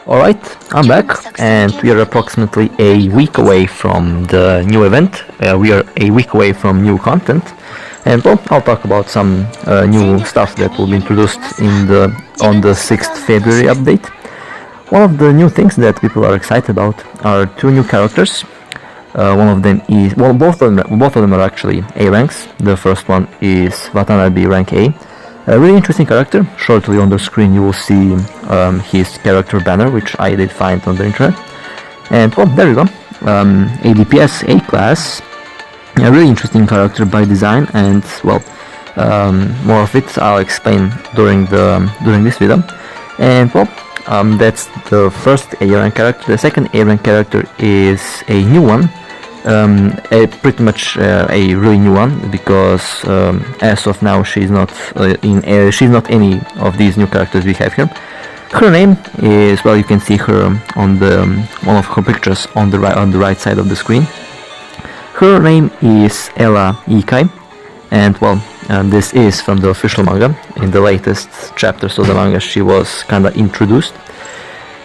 Alright, I'm back, and we are approximately a week away from the new event. We are a week away from new content, and well, I'll talk about some new stuff that will be introduced on the 6th February update. One of the new things that people are excited about are two new characters. One of them is, well, both of them are actually A ranks. The first one is Watanabe rank A. A really interesting character. Shortly on the screen you will see his character banner, which I did find on the internet. And well, there you go. A DPS A class. A really interesting character by design, and well, more of it I'll explain during this video. And well, that's the first A rank character. The second A rank character is a new one. Pretty much a really new one, because as of now she's not any of these new characters we have here. Her name is, well, you can see her on one of her pictures on the right side of the screen. Her name is Yicai, and well, this is from the official manga. In the latest chapters of the manga she was kinda introduced,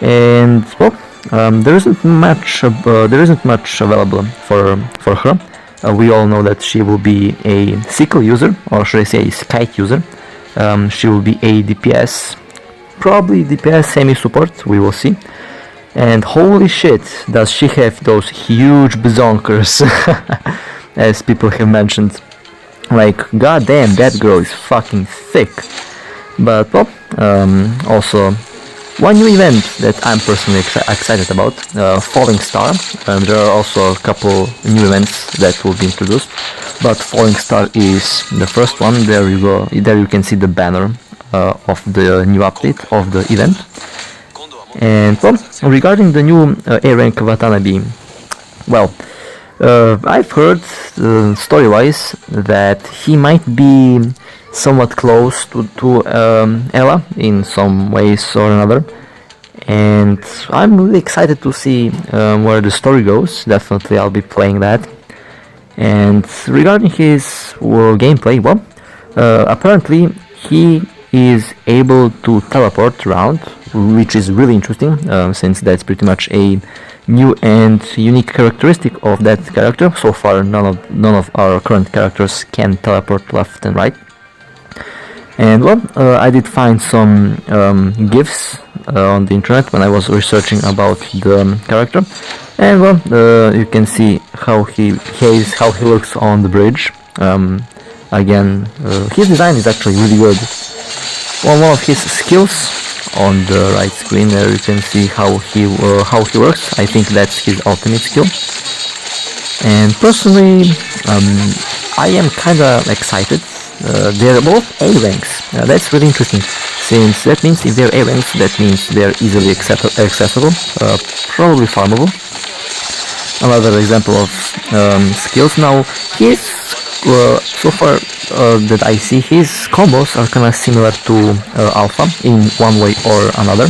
and well, there isn't much available for her. We all know that she will be a sickle user, or should I say kite user. She will be a DPS, probably DPS semi-support, we will see. And holy shit, does she have those huge bazonkers, as people have mentioned. Like, goddamn, that girl is fucking thick. But well, also one new event that I'm personally excited about, Falling Star. There are also a couple new events that will be introduced, but Falling Star is the first one. There you go. There you can see the banner of the new update of the event. And well, regarding the new A rank Watanabe, well, I've heard story-wise that he might be somewhat close to Ella in some ways or another, and I'm really excited to see where the story goes. Definitely I'll be playing that. And regarding his gameplay, well, apparently he is able to teleport around, which is really interesting, since that's pretty much a new and unique characteristic of that character. So far none of our current characters can teleport left and right. And well, I did find some GIFs on the internet when I was researching about the character, and well, you can see how he looks on the bridge. Again, his design is actually really good. One of his skills on the right screen there, you can see how he works. I think that's his ultimate skill. And personally, I am kinda excited. They're both A ranks. That's really interesting, since that means if they're A ranks, that means they're easily accessible, probably farmable. Another example of skills. Now, his so far that I see, his combos are kind of similar to Alpha in one way or another.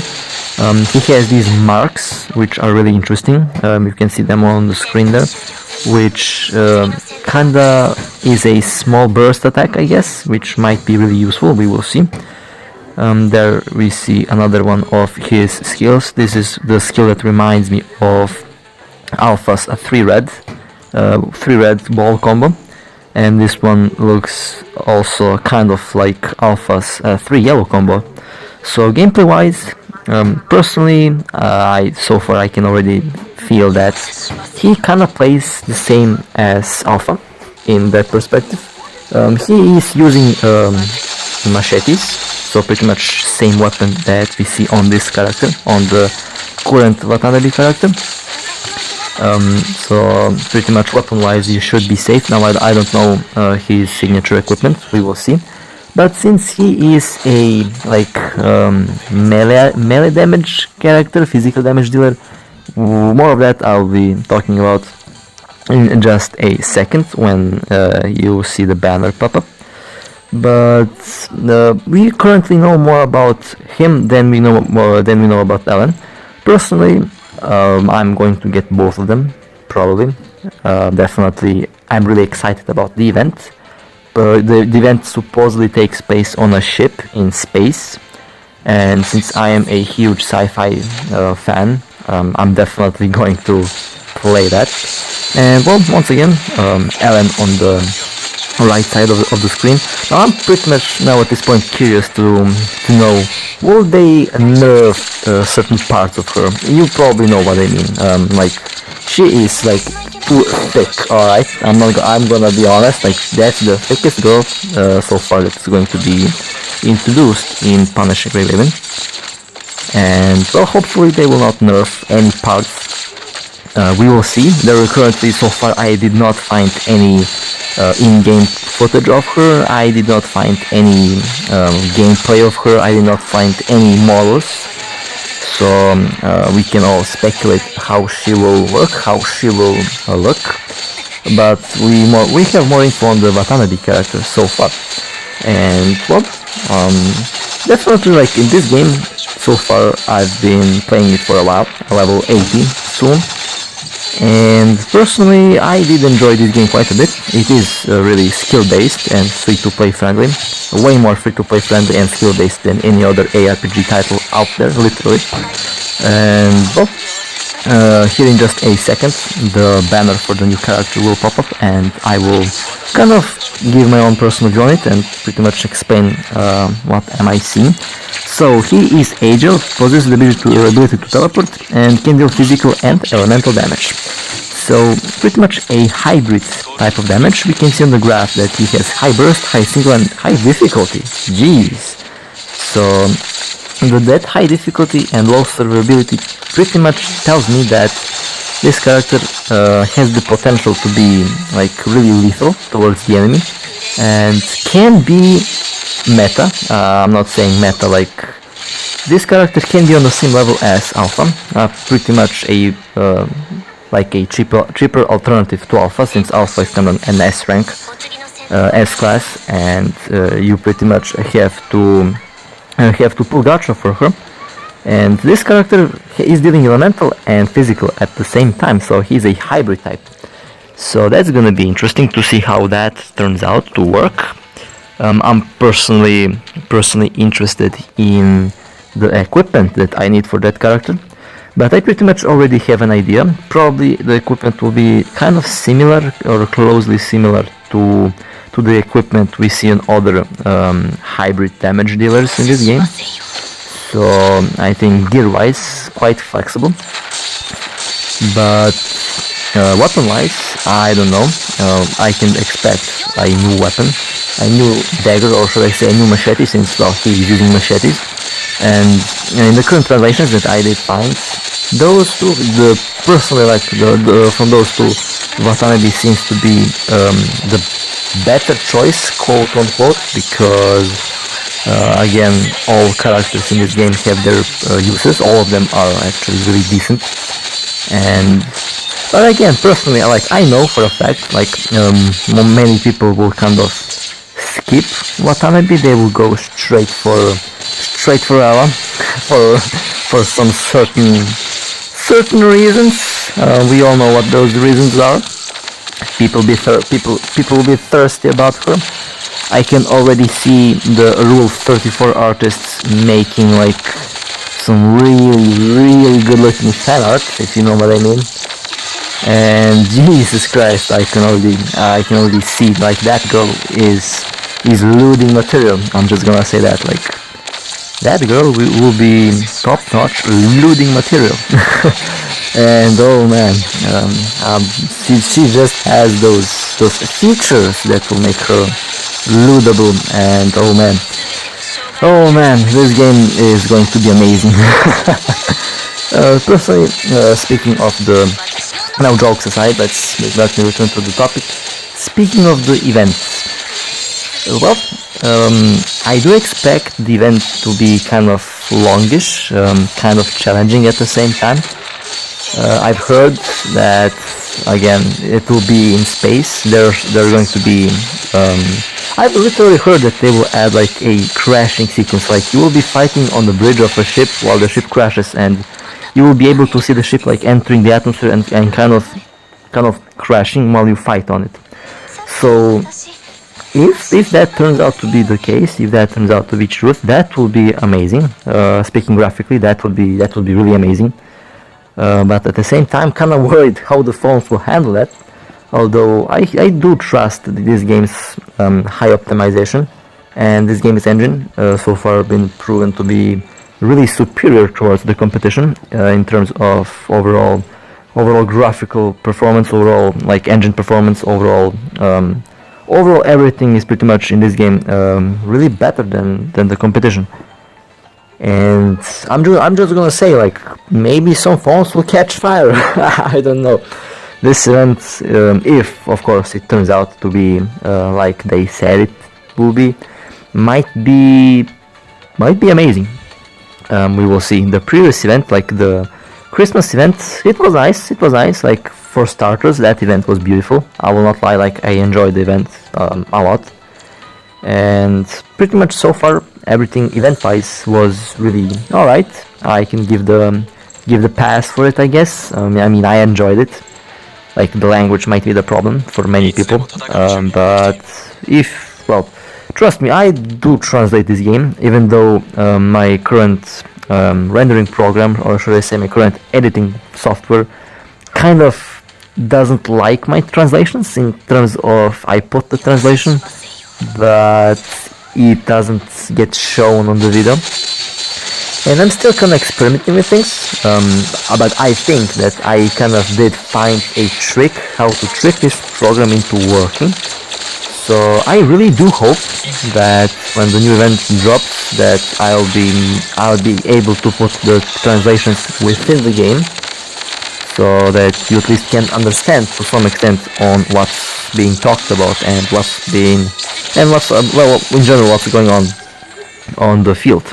He has these marks, which are really interesting. You can see them on the screen there, which kinda is a small burst attack, I guess, which might be really useful. We will see. There we see another one of his skills. This is the skill that reminds me of Alpha's 3-red ball combo, and this one looks also kind of like Alpha's 3-yellow combo. So gameplay wise, personally, so far I can already feel that he kind of plays the same as Alpha in that perspective. He is using machetes, so pretty much same weapon that we see on this character, on the current Watanabe character. So pretty much weapon wise you should be safe. Now I don't know his signature equipment, we will see. But since he is a melee damage character, physical damage dealer, more of that I'll be talking about in just a second when you see the banner pop up. But we currently know more about him than we know about Ellen. Personally, I'm going to get both of them, probably. Definitely, I'm really excited about the event. The event supposedly takes place on a ship in space, and since I am a huge sci-fi fan, I'm definitely going to play that. And well, once again, Ellen on the right side of the screen. Now I'm pretty much now at this point curious to know, will they nerf certain parts of her? You probably know what I mean. Like, she is like too thick. All right, I'm gonna be honest. Like, that's the thickest girl so far that's going to be introduced in Punishing Grey Raven. And well, hopefully they will not nerf any parts. We will see. There are currently, so far, I did not find any in-game footage of her. I did not find any gameplay of her. I did not find any models. So we can all speculate how she will work, how she will look. But we have more info on the Watanabe character so far. And well, definitely, like, in this game, so far I've been playing it for a while, level 80 soon. And personally, I did enjoy this game quite a bit. It is really skill-based and free-to-play friendly. Way more free-to-play friendly and skill-based than any other ARPG title out there, literally. And well, here in just a second, the banner for the new character will pop up, and I will kind of give my own personal view on it and pretty much explain what am I seeing. So he is agile, possesses the ability to teleport, and can deal physical and elemental damage. So pretty much a hybrid type of damage. We can see on the graph that he has high burst, high single, and high difficulty. Jeez. So that high difficulty and low survivability pretty much tells me that this character has the potential to be like really lethal towards the enemy, and can be meta. I'm not saying meta, like, this character can be on the same level as Alpha, pretty much a like a cheaper alternative to Alpha, since Alpha is kind of an S rank, S class, and you pretty much have to pull gacha for her. And this character is dealing elemental and physical at the same time, so he's a hybrid type. So that's gonna be interesting to see how that turns out to work. I'm personally interested in the equipment that I need for that character, but I pretty much already have an idea. Probably the equipment will be kind of similar or closely similar to the equipment we see in other hybrid damage dealers in this game. So I think gear-wise, quite flexible. But weapon-wise, I don't know. I can expect a new weapon, a new dagger, or should I say a new machete, since, well, he's using machetes. And in the current translations that I did find, those two, personally, like, from those two, Watanabe seems to be the better choice, quote unquote, because again, all characters in this game have their uses. All of them are actually really decent. But again, personally, I know for a fact, many people will kind of skip Watanabe. They will go straight for Ella for some certain reasons. We all know what those reasons are. People will be thirsty about her. I can already see the Rule 34 artists making some really good looking fan art, if you know what I mean. And Jesus Christ, I can already see that girl is looting material. I'm just gonna say that, that girl will be top notch looting material. And oh man, she just has those features that will make her lootable. And oh man, this game is going to be amazing. Personally, speaking of now jokes aside, let me return to the topic. Speaking of the events, well, I do expect the event to be kind of longish, kind of challenging at the same time. I've heard that, again, it will be in space. They're going to be I've literally heard that they will add a crashing sequence, you will be fighting on the bridge of a ship while the ship crashes, and you will be able to see the ship entering the atmosphere and kind of crashing while you fight on it. So if that turns out to be the case, if that turns out to be truth, that will be amazing. Speaking graphically, that would be really amazing. But at the same time, kind of worried how the phones will handle that. Although I do trust this game's high optimization, and this game's engine so far been proven to be really superior towards the competition in terms of overall graphical performance, overall like engine performance, overall everything is pretty much in this game really better than the competition. And I'm just gonna say, like, maybe some phones will catch fire. I don't know. This event, if of course it turns out to be like they said it will be, might be amazing. We will see. The previous event, like the Christmas event, it was nice. Like, for starters, that event was beautiful. I will not lie, like, I enjoyed the event a lot. And pretty much so far, everything event-wise was really alright. I can give the pass for it, I guess. I mean, I enjoyed it. Like, the language might be the problem for many people, but trust me, I do translate this game, even though my current rendering program, or should I say my current editing software, kind of doesn't like my translations in terms of I put the translation, but it doesn't get shown on the video. And I'm still kind of experimenting with things, but I think that I kind of did find a trick how to trick this program into working. So I really do hope that when the new event drops, that I'll be able to put the translations within the game, so that you at least can understand to some extent on what's being talked about and what's in general what's going on the field.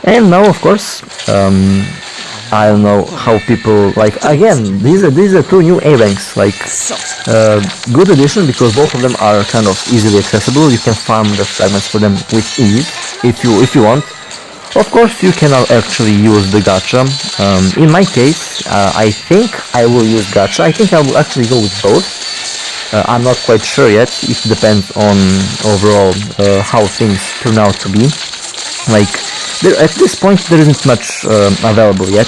And now, of course, I don't know how people, like, again, these are two new A ranks, like, good addition, because both of them are kind of easily accessible. You can farm the fragments for them with ease if you want. Of course, you can actually use the gacha. In my case, I think I will use gacha. I think I will actually go with both. I'm not quite sure yet. It depends on overall how things turn out to be. Like, at this point there isn't much available yet.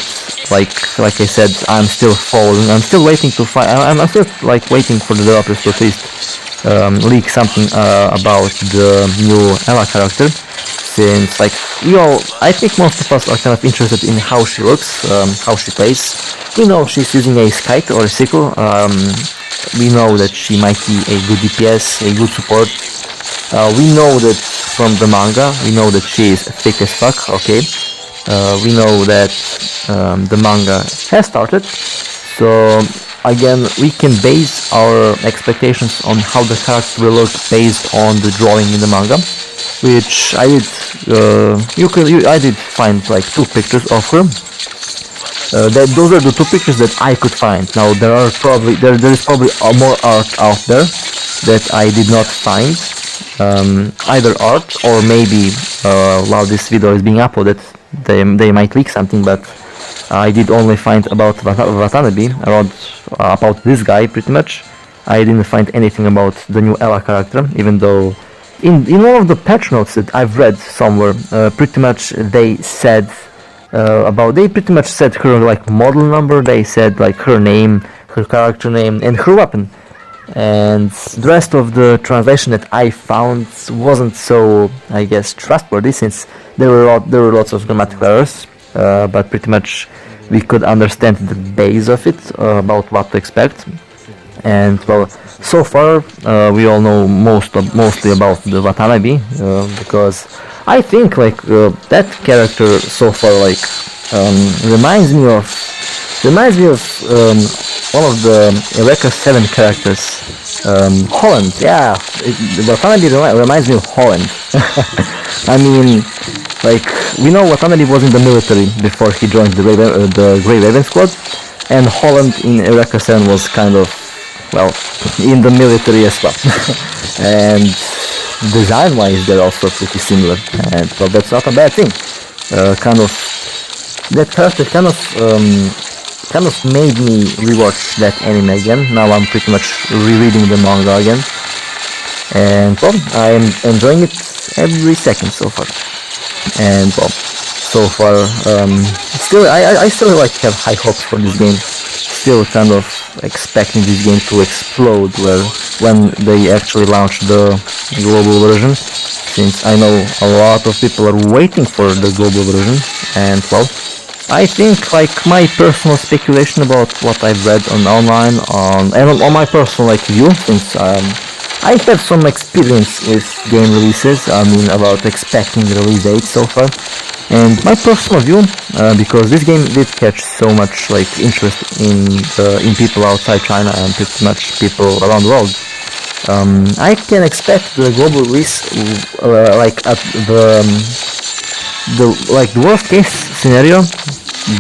Like I said, I'm still following. I'm still waiting to find. I'm still like waiting for the developers to at least leak something about the new Ella character. Since, like, I think most of us are kind of interested in how she looks, how she plays. We know she's using a Scythe or a sickle. We know that she might be a good DPS, a good support. We know that from the manga, we know that she is thick as fuck, okay. We know that the manga has started, so again, we can base our expectations on how the character will look based on the drawing in the manga, which I did. I did find like 2 pictures of her. Those are the 2 pictures that I could find. Now there is probably more art out there that I did not find. Either art or maybe while this video is being uploaded, they might leak something. But I did only find about Watanabe, about this guy pretty much. I didn't find anything about the new Ella character, even though in one of the patch notes that I've read somewhere, pretty much they said they pretty much said her like model number, they said like her name, her character name, and her weapon. And the rest of the translation that I found wasn't so, I guess, trustworthy, since there were lots of grammatical errors, but pretty much we could understand the base of it, about what to expect. And well, so far we all know mostly about the Watanabe, because I think like that character so far like reminds me of one of the Eureka 7 characters, Holland. Yeah, Watanabe reminds me of Holland. I mean, like, we know Watanabe was in the military before he joined the Grey Raven squad, and Holland in Eureka 7 was kind of, well, in the military as well. And design-wise, they're also pretty similar, and well, that's not a bad thing. That character kind of made me rewatch that anime again. Now I'm pretty much rereading the manga again. and well, I am enjoying it every second so far. And well, so far, still I still like have high hopes for this game. Still kind of expecting this game to explode when they actually launch the global version, since I know a lot of people are waiting for the global version. And well, I think, like, my personal speculation about what I've read on online and on my personal view, since I have some experience with game releases, I mean about expecting release dates so far. And my personal view, because this game did catch so much interest in people outside China and pretty much people around the world, I can expect the global release at the worst case scenario.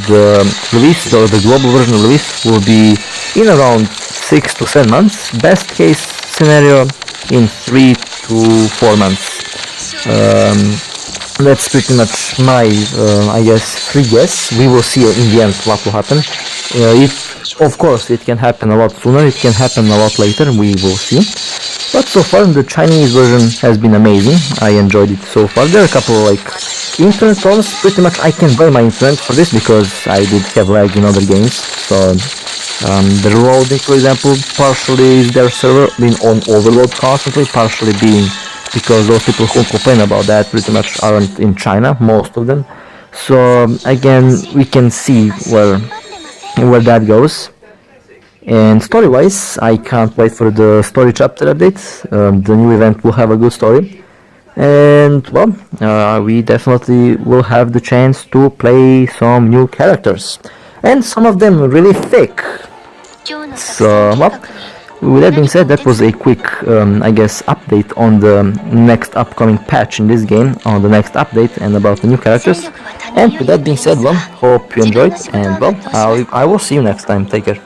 The release, or the global version release, will be in around 6 to 7 months. Best case scenario in 3 to 4 months. That's pretty much my, I guess, free guess. We will see in the end what will happen. Of course, it can happen a lot sooner, it can happen a lot later, we will see. But so far, the Chinese version has been amazing. I enjoyed it so far. There are a couple internet problems. Pretty much I can blame my internet for this, because I did have lag in other games. So the reloading, for example, partially is their server being on overload constantly, partially being because those people who complain about that pretty much aren't in China, most of them. So again, we can see where that goes. And story-wise, I can't wait for the story chapter update. The new event will have a good story. And well, we definitely will have the chance to play some new characters. And some of them really thick. So, well, with that being said, that was a quick, I guess, update on the next upcoming patch in this game, on the next update, and about the new characters. And with that being said, well, hope you enjoyed, and well, I will see you next time. Take care.